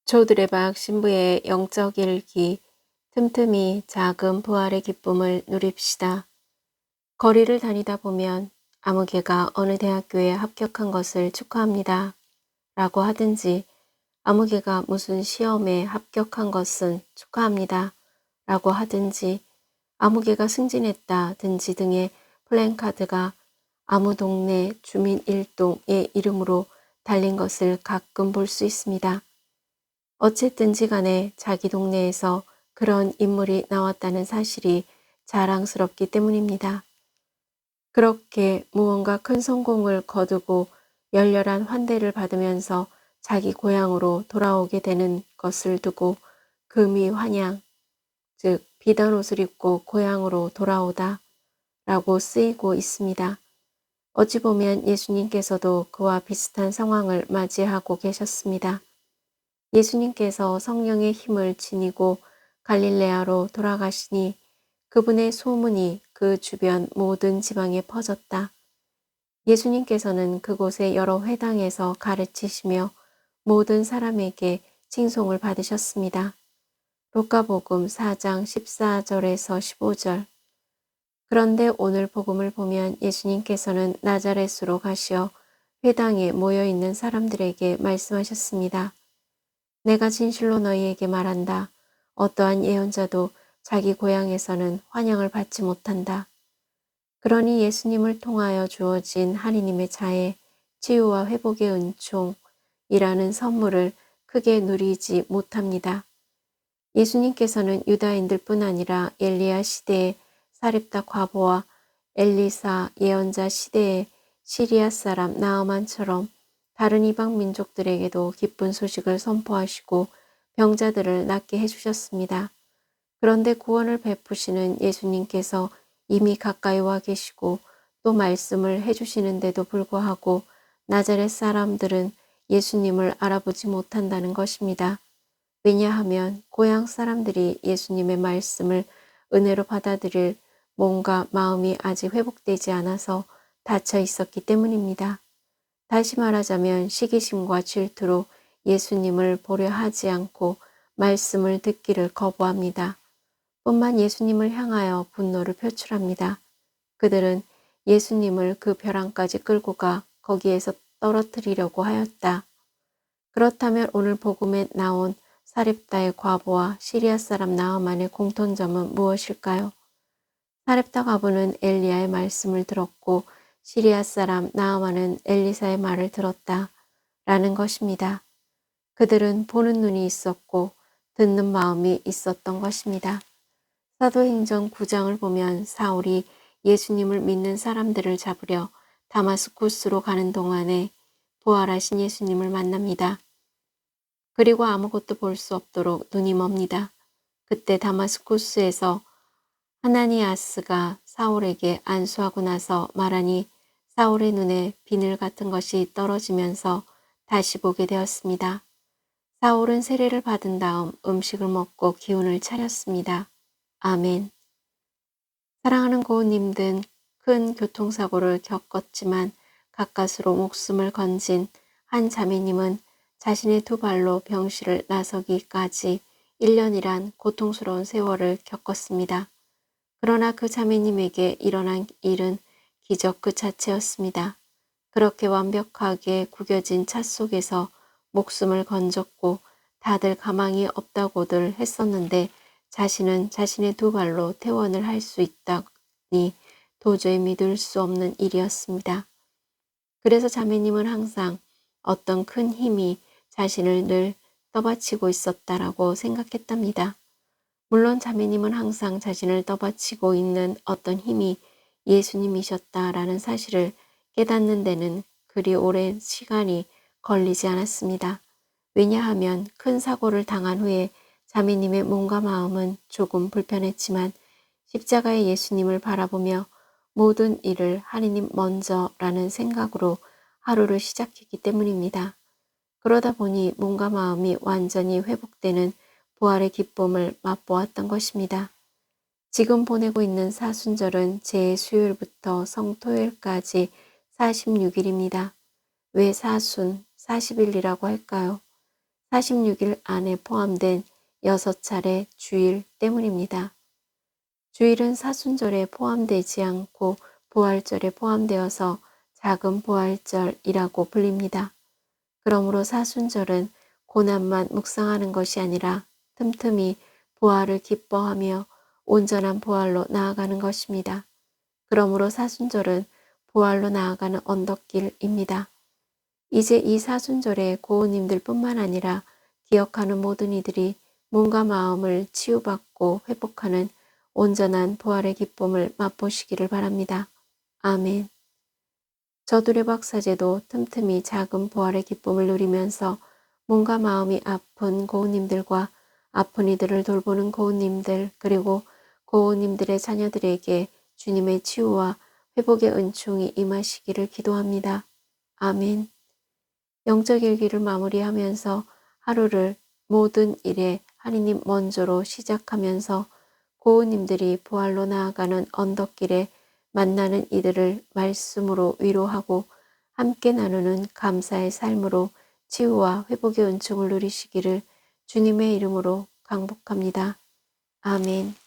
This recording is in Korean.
조드레박 신부의 영적 일기, 틈틈이 작은 부활의 기쁨을 누립시다. 거리를 다니다 보면 아무개가 어느 대학교에 합격한 것을 축하합니다. 라고 하든지 아무개가 무슨 시험에 합격한 것은 축하합니다. 라고 하든지 아무개가 승진했다든지 등의 플랜카드가 아무 동네 주민 일동의 이름으로 달린 것을 가끔 볼 수 있습니다. 어쨌든지 간에 자기 동네에서 그런 인물이 나왔다는 사실이 자랑스럽기 때문입니다. 그렇게 무언가 큰 성공을 거두고 열렬한 환대를 받으면서 자기 고향으로 돌아오게 되는 것을 두고 금이 환양, 즉 비단 옷을 입고 고향으로 돌아오다 라고 쓰이고 있습니다. 어찌 보면 예수님께서도 그와 비슷한 상황을 맞이하고 계셨습니다. 예수님께서 성령의 힘을 지니고 갈릴레아로 돌아가시니 그분의 소문이 그 주변 모든 지방에 퍼졌다. 예수님께서는 그곳의 여러 회당에서 가르치시며 모든 사람에게 칭송을 받으셨습니다. 루카복음 4장 14절에서 15절. 그런데 오늘 복음을 보면 예수님께서는 나자렛으로 가시어 회당에 모여있는 사람들에게 말씀하셨습니다. 내가 진실로 너희에게 말한다. 어떠한 예언자도 자기 고향에서는 환영을 받지 못한다. 그러니 예수님을 통하여 주어진 하느님의 자애, 치유와 회복의 은총이라는 선물을 크게 누리지 못합니다. 예수님께서는 유다인들 뿐 아니라 엘리야 시대의 사렙다 과부와 엘리사 예언자 시대의 시리아 사람 나아만처럼 다른 이방 민족들에게도 기쁜 소식을 선포하시고 병자들을 낫게 해주셨습니다. 그런데 구원을 베푸시는 예수님께서 이미 가까이 와 계시고 또 말씀을 해주시는데도 불구하고 나자렛 사람들은 예수님을 알아보지 못한다는 것입니다. 왜냐하면 고향 사람들이 예수님의 말씀을 은혜로 받아들일 몸과 마음이 아직 회복되지 않아서 닫혀 있었기 때문입니다. 다시 말하자면 시기심과 질투로 예수님을 보려 하지 않고 말씀을 듣기를 거부합니다. 뿐만 예수님을 향하여 분노를 표출합니다. 그들은 예수님을 그 벼랑까지 끌고 가 거기에서 떨어뜨리려고 하였다. 그렇다면 오늘 복음에 나온 사렙다의 과부와 시리아 사람 나아만의 공통점은 무엇일까요? 사렙다 과부는 엘리야의 말씀을 들었고 시리아 사람 나아만은 엘리사의 말을 들었다 라는 것입니다. 그들은 보는 눈이 있었고 듣는 마음이 있었던 것입니다. 사도행전 9장을 보면 사울이 예수님을 믿는 사람들을 잡으려 다마스쿠스로 가는 동안에 부활하신 예수님을 만납니다. 그리고 아무것도 볼 수 없도록 눈이 멉니다. 그때 다마스쿠스에서 하나니아스가 사울에게 안수하고 나서 말하니 사울의 눈에 비늘 같은 것이 떨어지면서 다시 보게 되었습니다. 사울은 세례를 받은 다음 음식을 먹고 기운을 차렸습니다. 아멘. 사랑하는 고우님들, 큰 교통사고를 겪었지만 가까스로 목숨을 건진 한 자매님은 자신의 두 발로 병실을 나서기까지 1년이란 고통스러운 세월을 겪었습니다. 그러나 그 자매님에게 일어난 일은 기적 그 자체였습니다. 그렇게 완벽하게 구겨진 차 속에서 목숨을 건졌고 다들 가망이 없다고들 했었는데 자신은 자신의 두 발로 퇴원을 할 수 있다니 도저히 믿을 수 없는 일이었습니다. 그래서 자매님은 항상 어떤 큰 힘이 자신을 늘 떠받치고 있었다라고 생각했답니다. 물론 자매님은 항상 자신을 떠받치고 있는 어떤 힘이 예수님이셨다라는 사실을 깨닫는 데는 그리 오랜 시간이 걸리지 않았습니다. 왜냐하면 큰 사고를 당한 후에 자매님의 몸과 마음은 조금 불편했지만 십자가의 예수님을 바라보며 모든 일을 하느님 먼저라는 생각으로 하루를 시작했기 때문입니다. 그러다 보니 몸과 마음이 완전히 회복되는 부활의 기쁨을 맛보았던 것입니다. 지금 보내고 있는 사순절은 제 수요일부터 성토요일까지 46일입니다. 왜 사순, 40일이라고 할까요? 46일 안에 포함된 6차례 주일 때문입니다. 주일은 사순절에 포함되지 않고 부활절에 포함되어서 작은 부활절이라고 불립니다. 그러므로 사순절은 고난만 묵상하는 것이 아니라 틈틈이 부활을 기뻐하며 온전한 부활로 나아가는 것입니다. 그러므로 사순절은 부활로 나아가는 언덕길입니다. 이제 이 사순절에 고우님들 뿐만 아니라 기억하는 모든 이들이 몸과 마음을 치유받고 회복하는 온전한 부활의 기쁨을 맛보시기를 바랍니다. 아멘. 저두레 박사제도 틈틈이 작은 부활의 기쁨을 누리면서 몸과 마음이 아픈 고우님들과 아픈 이들을 돌보는 고우님들 그리고 고우님들의 자녀들에게 주님의 치유와 회복의 은총이 임하시기를 기도합니다. 아멘. 영적 일기를 마무리하면서 하루를 모든 일에 하느님 먼저로 시작하면서 고우님들이 부활로 나아가는 언덕길에 만나는 이들을 말씀으로 위로하고 함께 나누는 감사의 삶으로 치유와 회복의 은총을 누리시기를 주님의 이름으로 강복합니다. 아멘.